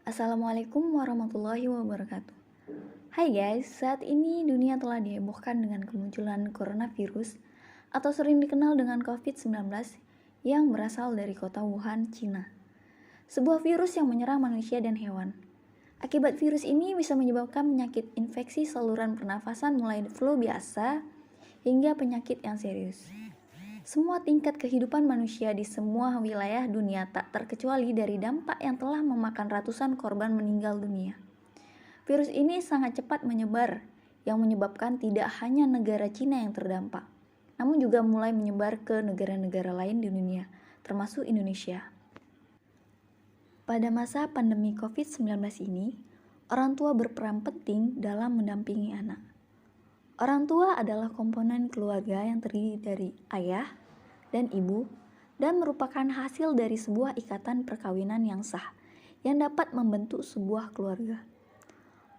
Assalamualaikum warahmatullahi wabarakatuh. Hai guys, saat ini dunia telah dihebohkan dengan kemunculan coronavirus atau sering dikenal dengan COVID-19 yang berasal dari kota Wuhan, Cina. Sebuah virus yang menyerang manusia dan hewan. Akibat virus ini bisa menyebabkan penyakit infeksi saluran pernafasan mulai flu biasa hingga penyakit yang serius. Semua tingkat kehidupan manusia di semua wilayah dunia tak terkecuali dari dampak yang telah memakan ratusan korban meninggal dunia. Virus ini sangat cepat menyebar, yang menyebabkan tidak hanya negara Cina yang terdampak, namun juga mulai menyebar ke negara-negara lain di dunia, termasuk Indonesia. Pada masa pandemi COVID-19 ini, orang tua berperan penting dalam mendampingi anak. Orang tua adalah komponen keluarga yang terdiri dari ayah dan ibu dan merupakan hasil dari sebuah ikatan perkawinan yang sah yang dapat membentuk sebuah keluarga.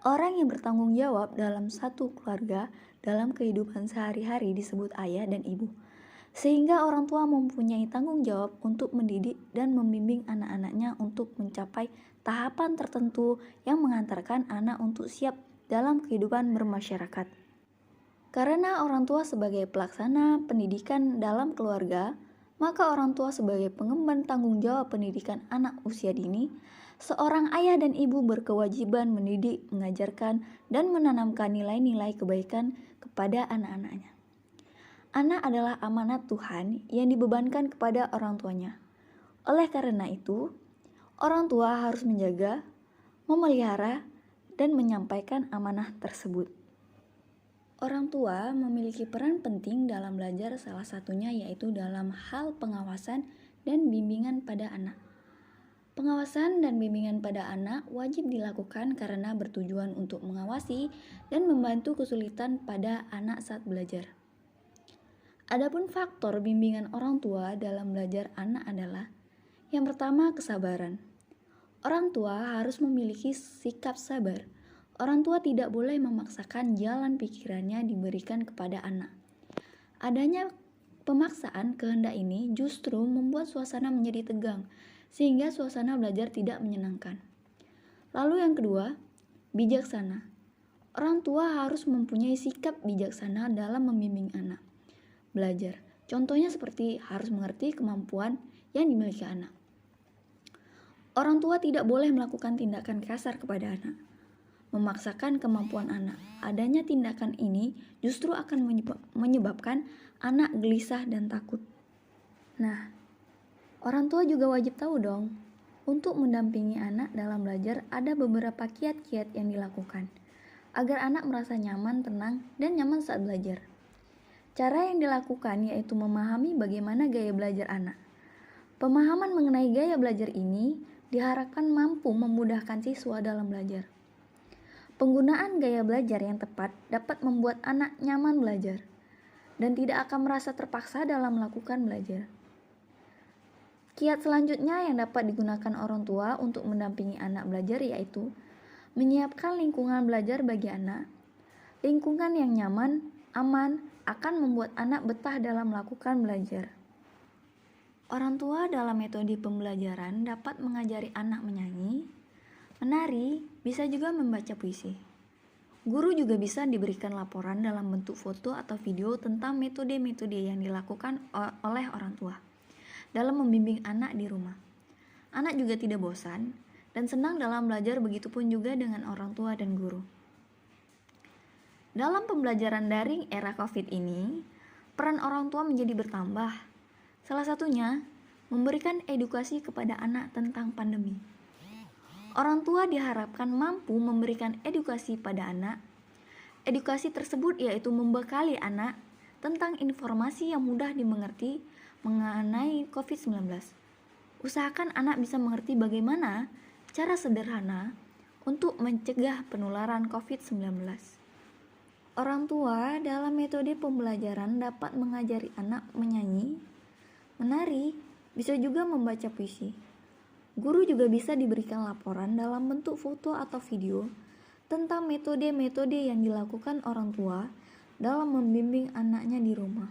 Orang yang bertanggung jawab dalam satu keluarga dalam kehidupan sehari-hari disebut ayah dan ibu. Sehingga orang tua mempunyai tanggung jawab untuk mendidik dan membimbing anak-anaknya untuk mencapai tahapan tertentu yang mengantarkan anak untuk siap dalam kehidupan bermasyarakat. Karena orang tua sebagai pelaksana pendidikan dalam keluarga, maka orang tua sebagai pengemban tanggung jawab pendidikan anak usia dini, seorang ayah dan ibu berkewajiban mendidik, mengajarkan, dan menanamkan nilai-nilai kebaikan kepada anak-anaknya. Anak adalah amanat Tuhan yang dibebankan kepada orang tuanya. Oleh karena itu, orang tua harus menjaga, memelihara, dan menyampaikan amanah tersebut. Orang tua memiliki peran penting dalam belajar, salah satunya yaitu dalam hal pengawasan dan bimbingan pada anak. Pengawasan dan bimbingan pada anak wajib dilakukan karena bertujuan untuk mengawasi dan membantu kesulitan pada anak saat belajar. Adapun faktor bimbingan orang tua dalam belajar anak adalah: yang pertama, kesabaran. Orang tua harus memiliki sikap sabar. Orang tua tidak boleh memaksakan jalan pikirannya diberikan kepada anak. Adanya pemaksaan kehendak ini justru membuat suasana menjadi tegang, sehingga suasana belajar tidak menyenangkan. Lalu yang kedua, bijaksana. Orang tua harus mempunyai sikap bijaksana dalam membimbing anak belajar. Contohnya seperti harus mengerti kemampuan yang dimiliki anak. Orang tua tidak boleh melakukan tindakan kasar kepada anak, memaksakan kemampuan anak. Adanya tindakan ini justru akan menyebabkan anak gelisah dan takut. Nah, orang tua juga wajib tahu dong, untuk mendampingi anak dalam belajar ada beberapa kiat-kiat yang dilakukan agar anak merasa nyaman, tenang, dan nyaman saat belajar. Cara yang dilakukan yaitu memahami bagaimana gaya belajar anak. Pemahaman mengenai gaya belajar ini diharapkan mampu memudahkan siswa dalam belajar. Penggunaan gaya belajar yang tepat dapat membuat anak nyaman belajar dan tidak akan merasa terpaksa dalam melakukan belajar. Kiat selanjutnya yang dapat digunakan orang tua untuk mendampingi anak belajar yaitu menyiapkan lingkungan belajar bagi anak. Lingkungan yang nyaman, aman akan membuat anak betah dalam melakukan belajar. Orang tua dalam metode pembelajaran dapat mengajari anak menyanyi, menari, bisa juga membaca puisi. Guru juga bisa diberikan laporan dalam bentuk foto atau video tentang metode-metode yang dilakukan oleh orang tua dalam membimbing anak di rumah. Anak juga tidak bosan dan senang dalam belajar, begitupun juga dengan orang tua dan guru. Dalam pembelajaran daring era COVID ini, peran orang tua menjadi bertambah. Salah satunya, memberikan edukasi kepada anak tentang pandemi. Orang tua diharapkan mampu memberikan edukasi pada anak. Edukasi tersebut yaitu membekali anak tentang informasi yang mudah dimengerti mengenai COVID-19. Usahakan anak bisa mengerti bagaimana cara sederhana untuk mencegah penularan COVID-19. Orang tua dalam metode pembelajaran dapat mengajari anak menyanyi, menari, bisa juga membaca puisi. Guru juga bisa diberikan laporan dalam bentuk foto atau video tentang metode-metode yang dilakukan orang tua dalam membimbing anaknya di rumah.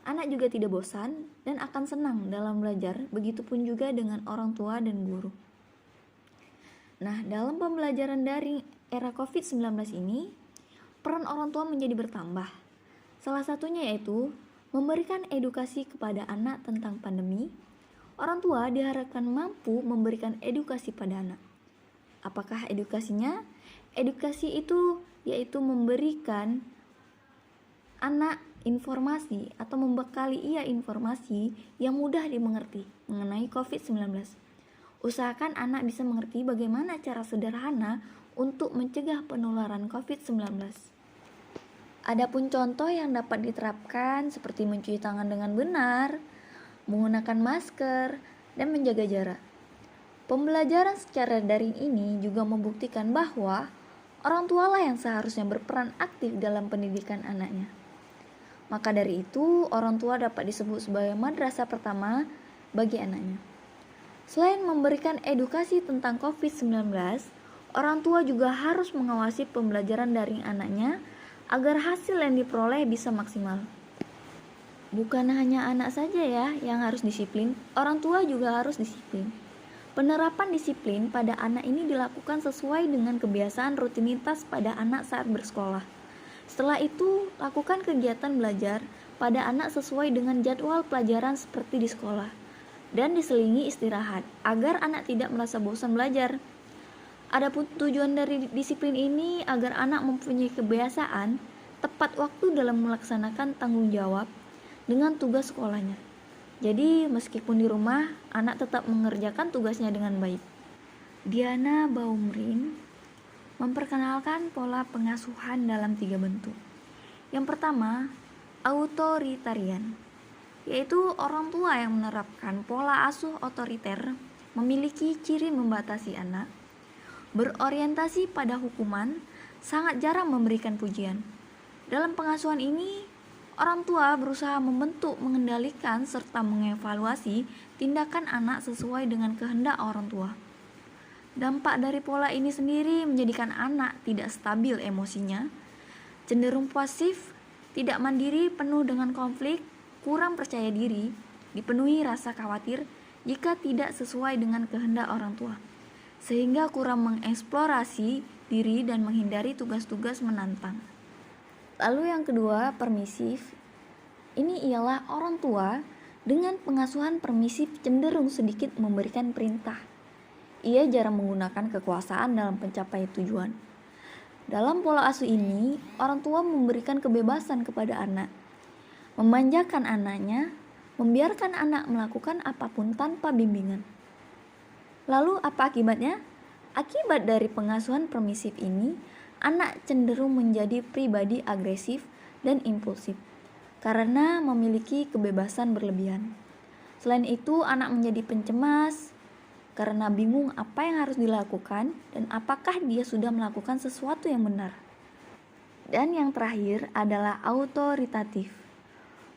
Anak juga tidak bosan dan akan senang dalam belajar, begitupun juga dengan orang tua dan guru. Nah, dalam pembelajaran daring era COVID-19 ini, peran orang tua menjadi bertambah. Salah satunya yaitu memberikan edukasi kepada anak tentang pandemi. Orang tua diharapkan mampu memberikan edukasi pada anak. Apakah edukasinya? Edukasi itu yaitu memberikan anak informasi atau membekali ia informasi yang mudah dimengerti mengenai COVID-19. Usahakan anak bisa mengerti bagaimana cara sederhana untuk mencegah penularan COVID-19. Adapun contoh yang dapat diterapkan seperti mencuci tangan dengan benar, menggunakan masker, dan menjaga jarak. Pembelajaran secara daring ini juga membuktikan bahwa orang tualah yang seharusnya berperan aktif dalam pendidikan anaknya. Maka dari itu, orang tua dapat disebut sebagai madrasah pertama bagi anaknya. Selain memberikan edukasi tentang COVID-19, orang tua juga harus mengawasi pembelajaran daring anaknya agar hasil yang diperoleh bisa maksimal. Bukan hanya anak saja ya yang harus disiplin, orang tua juga harus disiplin. Penerapan disiplin pada anak ini dilakukan sesuai dengan kebiasaan rutinitas pada anak saat bersekolah. Setelah itu, lakukan kegiatan belajar pada anak sesuai dengan jadwal pelajaran seperti di sekolah. Dan diselingi istirahat agar anak tidak merasa bosan belajar. Adapun tujuan dari disiplin ini agar anak mempunyai kebiasaan tepat waktu dalam melaksanakan tanggung jawab dengan tugas sekolahnya. Jadi meskipun di rumah, anak tetap mengerjakan tugasnya dengan baik. Diana Baumrin memperkenalkan pola pengasuhan dalam 3 bentuk. Yang pertama, autoritarian, yaitu orang tua yang menerapkan pola asuh otoriter, memiliki ciri membatasi anak, berorientasi pada hukuman, sangat jarang memberikan pujian. Dalam pengasuhan ini, orang tua berusaha membentuk, mengendalikan, serta mengevaluasi tindakan anak sesuai dengan kehendak orang tua. Dampak dari pola ini sendiri menjadikan anak tidak stabil emosinya, cenderung pasif, tidak mandiri, penuh dengan konflik, kurang percaya diri, dipenuhi rasa khawatir jika tidak sesuai dengan kehendak orang tua, sehingga kurang mengeksplorasi diri dan menghindari tugas-tugas menantang. Lalu yang kedua, permisif. Ini ialah orang tua dengan pengasuhan permisif cenderung sedikit memberikan perintah. Ia jarang menggunakan kekuasaan dalam mencapai tujuan. Dalam pola asuh ini, orang tua memberikan kebebasan kepada anak, memanjakan anaknya, membiarkan anak melakukan apapun tanpa bimbingan. Lalu apa akibatnya? Akibat dari pengasuhan permisif ini, anak cenderung menjadi pribadi agresif dan impulsif karena memiliki kebebasan berlebihan. Selain itu, anak menjadi pencemas karena bingung apa yang harus dilakukan dan apakah dia sudah melakukan sesuatu yang benar. Dan yang terakhir adalah autoritatif.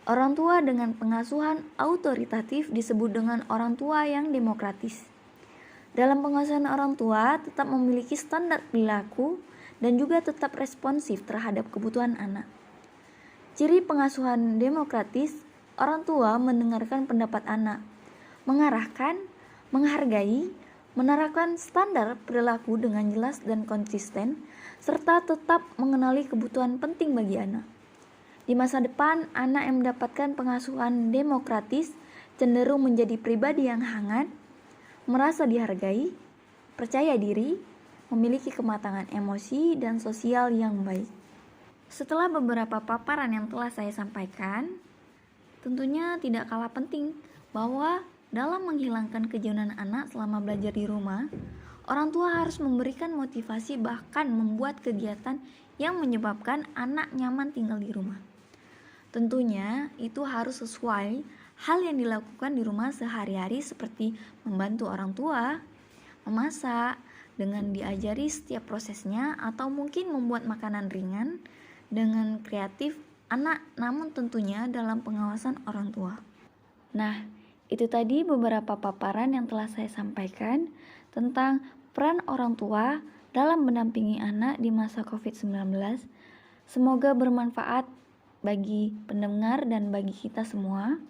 Orang tua dengan pengasuhan autoritatif disebut dengan orang tua yang demokratis. Dalam pengasuhan orang tua tetap memiliki standar perilaku dan juga tetap responsif terhadap kebutuhan anak. Ciri pengasuhan demokratis, orang tua mendengarkan pendapat anak, mengarahkan, menghargai, menerapkan standar perilaku dengan jelas dan konsisten, serta tetap mengenali kebutuhan penting bagi anak. Di masa depan, anak yang mendapatkan pengasuhan demokratis cenderung menjadi pribadi yang hangat, merasa dihargai, percaya diri, memiliki kematangan emosi dan sosial yang baik. Setelah beberapa paparan yang telah saya sampaikan, tentunya tidak kalah penting bahwa dalam menghilangkan kejenuhan anak selama belajar di rumah, orang tua harus memberikan motivasi bahkan membuat kegiatan yang menyebabkan anak nyaman tinggal di rumah. Tentunya itu harus sesuai hal yang dilakukan di rumah sehari-hari seperti membantu orang tua, memasak, dengan diajari setiap prosesnya atau mungkin membuat makanan ringan dengan kreatif anak namun tentunya dalam pengawasan orang tua. Nah, itu tadi beberapa paparan yang telah saya sampaikan tentang peran orang tua dalam mendampingi anak di masa COVID-19. Semoga bermanfaat bagi pendengar dan bagi kita semua.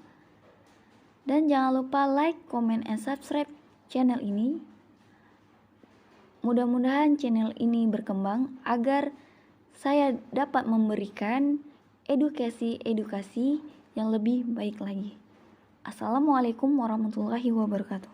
Dan jangan lupa like, comment, and subscribe channel ini Mudah-mudahan channel ini berkembang agar saya dapat memberikan edukasi yang lebih baik lagi. Assalamualaikum warahmatullahi wabarakatuh.